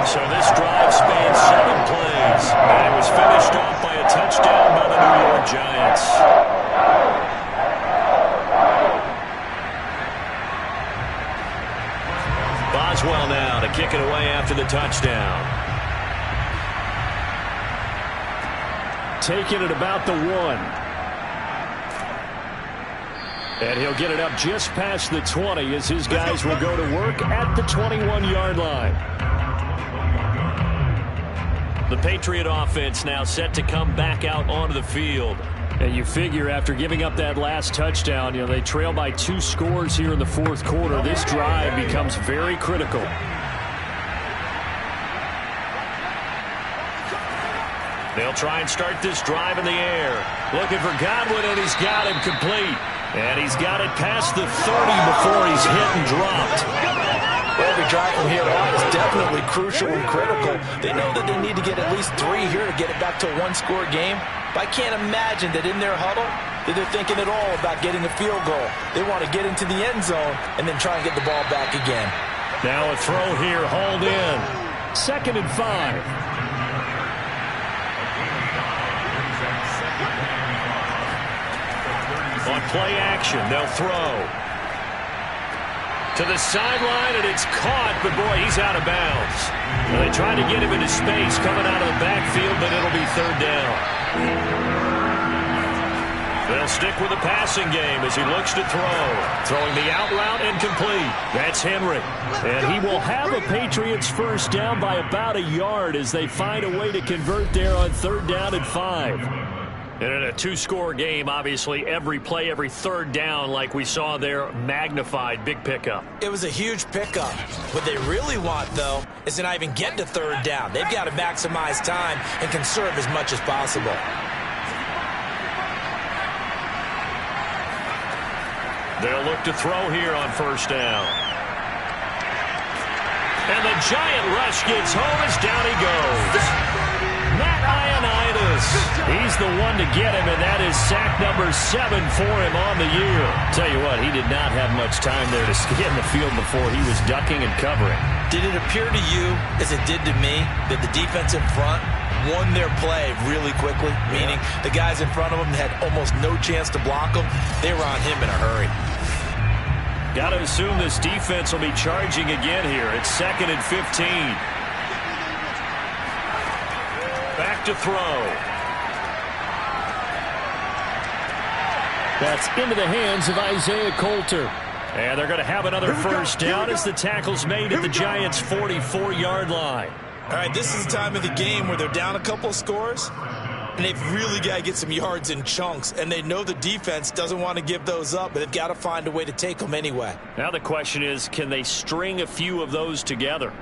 So this drive spans 7 plays. And it was finished off by a touchdown by the New York Giants. Boswell now to kick it away after the touchdown. Taking it about the 1. And he'll get it up just past the 20 as his guys will go to work at the 21-yard line. The Patriot offense now set to come back out onto the field. And you figure after giving up that last touchdown, they trail by 2 scores here in the 4th quarter. This drive becomes very critical. They'll try and start this drive in the air. Looking for Godwin, and he's got him complete. And he's got it past the 30 before he's hit and dropped. Well, every drive from here on is definitely crucial and critical. They know that they need to get at least 3 here to get it back to a 1-score game. But I can't imagine that in their huddle that they're thinking at all about getting a field goal. They want to get into the end zone and then try and get the ball back again. Now a throw here, hauled in. 2nd and 5. On play action, they'll throw. To the sideline, and it's caught, but boy, he's out of bounds. And they try to get him into space coming out of the backfield, but it'll be third down. They'll stick with the passing game as he looks to throw. Throwing the out route incomplete. That's Henry. And he will have a Patriots first down by about a yard as they find a way to convert there on third down and 5. And in a two-score game, obviously, every play, every third down, like we saw there, magnified. Big pickup. It was a huge pickup. What they really want, though, is to not even get to third down. They've got to maximize time and conserve as much as possible. They'll look to throw here on first down. And the giant rush gets home as down he goes. Matt Ioannidis. He's the one to get him, and that is sack number 7 for him on the year. Tell you what, he did not have much time there to get in the field before he was ducking and covering. Did it appear to you, as it did to me, that the defense in front won their play really quickly? Meaning the guys in front of them had almost no chance to block them. They were on him in a hurry. Got to assume this defense will be charging again here. It's 2nd and 15. Back to throw. That's into the hands of Isaiah Coulter. And they're going to have another first down as the tackle's made at the Giants' 44-yard line. All right, this is the time of the game where they're down a couple of scores, and they've really got to get some yards in chunks, and they know the defense doesn't want to give those up, but they've got to find a way to take them anyway. Now the question is, can they string a few of those together?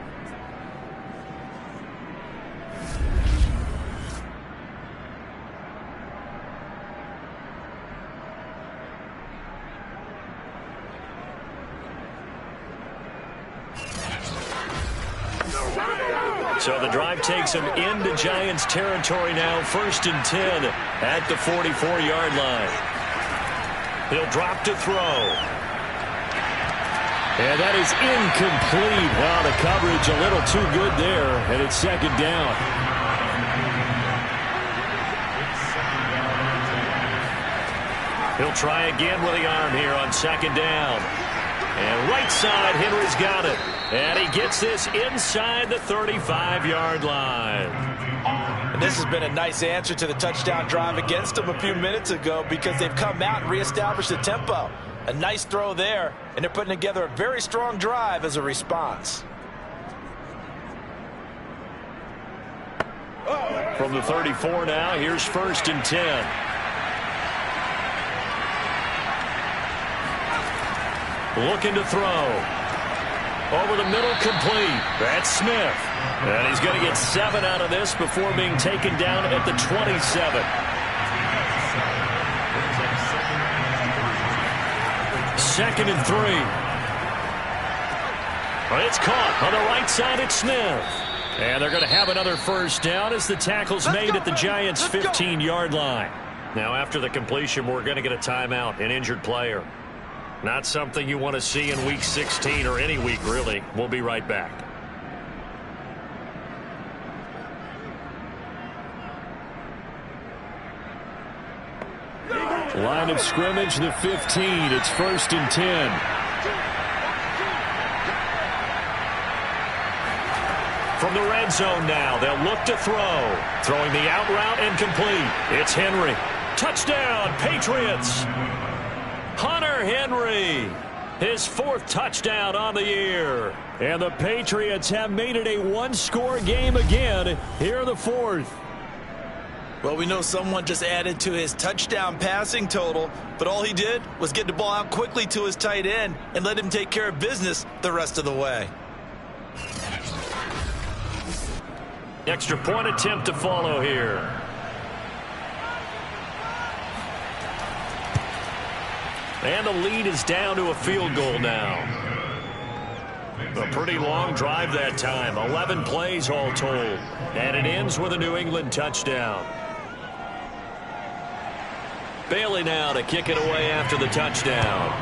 So the drive takes him into Giants territory now. 1st and 10 at the 44-yard line. He'll drop to throw. And that is incomplete. Wow, the coverage a little too good there, and it's 2nd down. He'll try again with the arm here on 2nd down. And right side, Henry's got it. And he gets this inside the 35-yard line. And this has been a nice answer to the touchdown drive against them a few minutes ago because they've come out and reestablished the tempo. A nice throw there, and they're putting together a very strong drive as a response. From the 34 now, here's 1st and 10. Looking to throw. Over the middle, complete. That's Smith. And he's going to get 7 out of this before being taken down at the 27. Second and 3. Well, it's caught on the right side. It's Smith. And they're going to have another first down as the tackle's made at the Giants' 15-yard line. Now, after the completion, we're going to get a timeout, an injured player. Not something you want to see in Week 16 or any week, really. We'll be right back. Line of scrimmage, the 15. It's 1st and 10. From the red zone now, they'll look to throw. Throwing the out route incomplete. It's Henry. Touchdown, Patriots! Hunter Henry, his 4th touchdown on the year. And the Patriots have made it a one-score game again. Here in the 4th. Well, we know someone just added to his touchdown passing total, but all he did was get the ball out quickly to his tight end and let him take care of business the rest of the way. Extra point attempt to follow here. And the lead is down to a field goal now. A pretty long drive that time. 11 plays all told. And it ends with a New England touchdown. Bailey now to kick it away after the touchdown.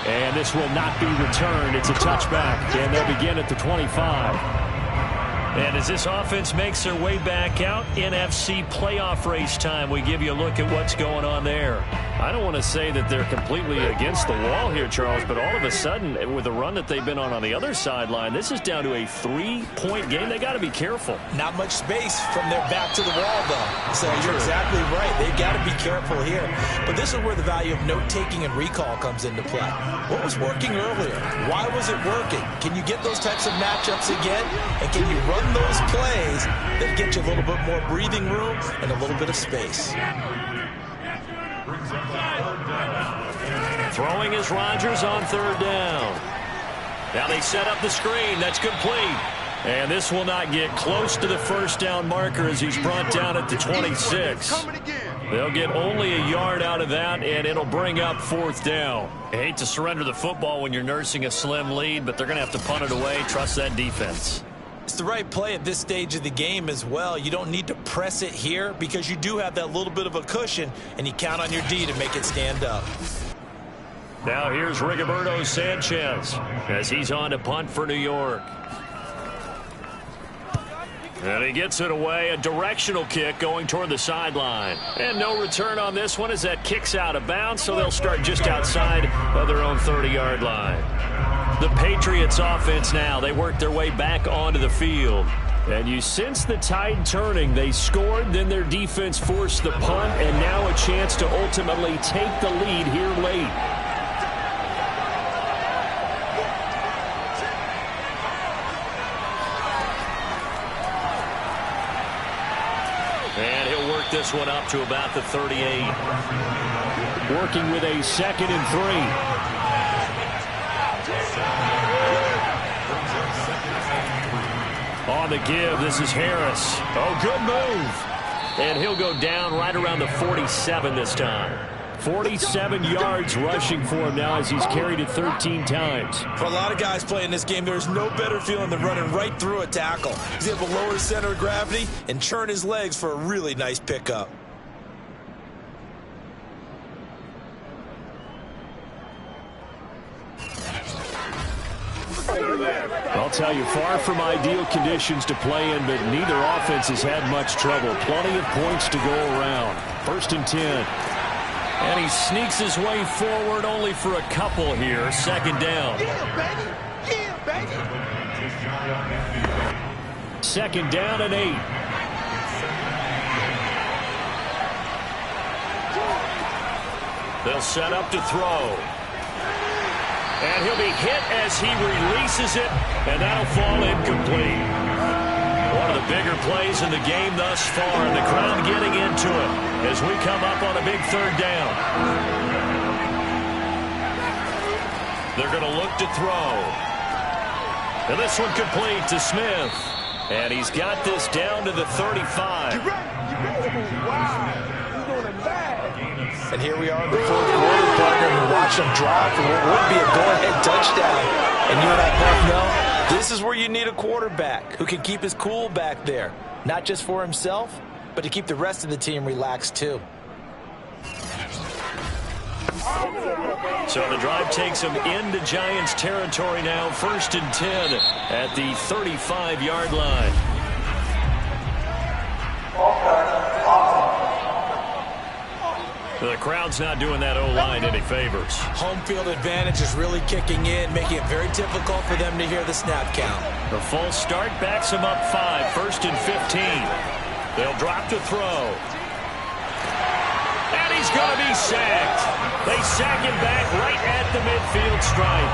And this will not be returned. It's a touchback. And they'll begin at the 25. And as this offense makes their way back out, NFC playoff race time, we give you a look at what's going on there. I don't want to say that they're completely against the wall here, Charles, but all of a sudden, with the run that they've been on the other sideline, this is down to a 3-point game. They got to be careful. Not much space from their back to the wall, though. So you're exactly right. They've got to be careful here. But this is where the value of note-taking and recall comes into play. What was working earlier? Why was it working? Can you get those types of matchups again? And can you run those plays that get you a little bit more breathing room and a little bit of space? Throwing is Rodgers on 3rd down. Now they set up the screen. That's complete. And this will not get close to the first down marker as he's brought down at the 26. They'll get only a yard out of that, and it'll bring up 4th down. I hate to surrender the football when you're nursing a slim lead, but they're going to have to punt it away. Trust that defense. It's the right play at this stage of the game as well. You don't need to press it here because you do have that little bit of a cushion, and you count on your D to make it stand up. Now here's Rigoberto Sanchez as he's on to punt for New York. And he gets it away, a directional kick going toward the sideline. And no return on this one as that kicks out of bounds, so they'll start just outside of their own 30-yard line. The Patriots offense now, they work their way back onto the field. And you sense the tide turning. They scored, then their defense forced the punt, and now a chance to ultimately take the lead here late. And he'll work this one up to about the 38. Working with a 2nd and 3. On the give, this is Harris. Oh, good move. And he'll go down right around the 47 this time. 47 yards rushing for him now as he's carried it 13 times. For a lot of guys playing this game, there's no better feeling than running right through a tackle. He's able to lower his center of gravity and churn his legs for a really nice pickup. I'll tell you, far from ideal conditions to play in, but neither offense has had much trouble. Plenty of points to go around. 1st and 10. And he sneaks his way forward only for a couple here. 2nd down. Yeah, baby. 2nd down and 8. They'll set up to throw. And he'll be hit as he releases it, and that'll fall incomplete. One of the bigger plays in the game thus far, and the crowd getting into it as we come up on a big 3rd down. They're going to look to throw. And this one complete to Smith. And he's got this down to the 35. And here we are in the 4th quarter, partner, and watch them drive for what would be a go-ahead touchdown. And you and I both know this is where you need a quarterback who can keep his cool back there, not just for himself, but to keep the rest of the team relaxed too. So the drive takes him into Giants territory now. 1st and 10 at the 35-yard line. The crowd's not doing that O-line any favors. Home field advantage is really kicking in, making it very difficult for them to hear the snap count. The false start backs him up 5. 1st and 15. They'll drop to throw. And he's going to be sacked. They sack him back right at the midfield stripe.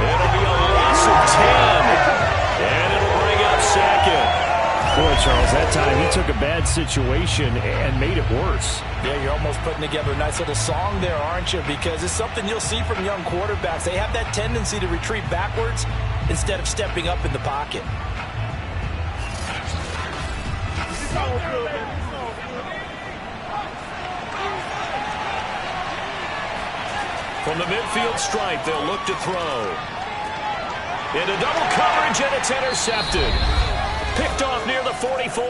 It'll be a loss of 10. And it'll bring up 2nd. Boy, Charles, that time he took a bad situation and made it worse. Yeah, you're almost putting together a nice little song there, aren't you? Because it's something you'll see from young quarterbacks. They have that tendency to retreat backwards instead of stepping up in the pocket. From the midfield stripe, they'll look to throw. Into double coverage, and it's intercepted. Picked off near the 44.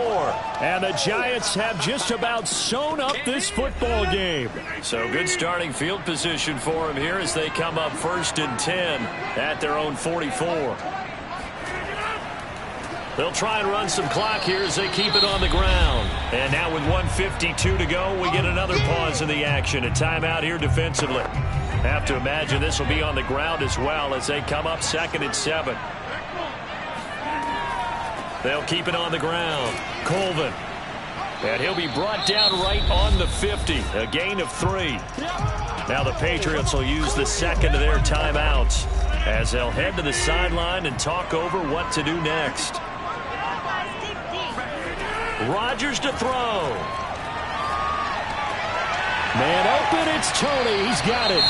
And the Giants have just about sewn up this football game. So good starting field position for them here as they come up 1st and 10 at their own 44. They'll try and run some clock here as they keep it on the ground. And now with 1:52 to go, we get another pause in the action. A timeout here defensively. Have to imagine this will be on the ground as well as they come up 2nd and 7. They'll keep it on the ground. Colvin. And he'll be brought down right on the 50. A gain of 3. Now the Patriots will use the second of their timeouts as they'll head to the sideline and talk over what to do next. Rodgers to throw. Man open, it's Tony. He's got it.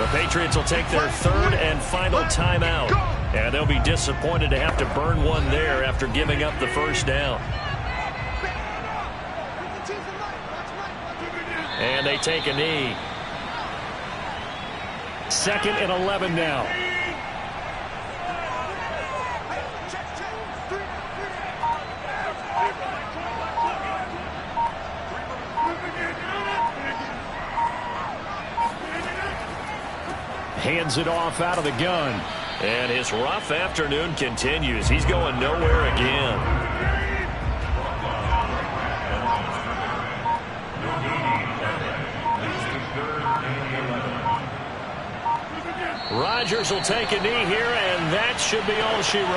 The Patriots will take their 3rd and final timeout. And they'll be disappointed to have to burn one there after giving up the first down. And they take a knee. 2nd and 11 now. Hands it off out of the gun. And his rough afternoon continues. He's going nowhere again. Rodgers will take a knee here, and that should be all she wrote.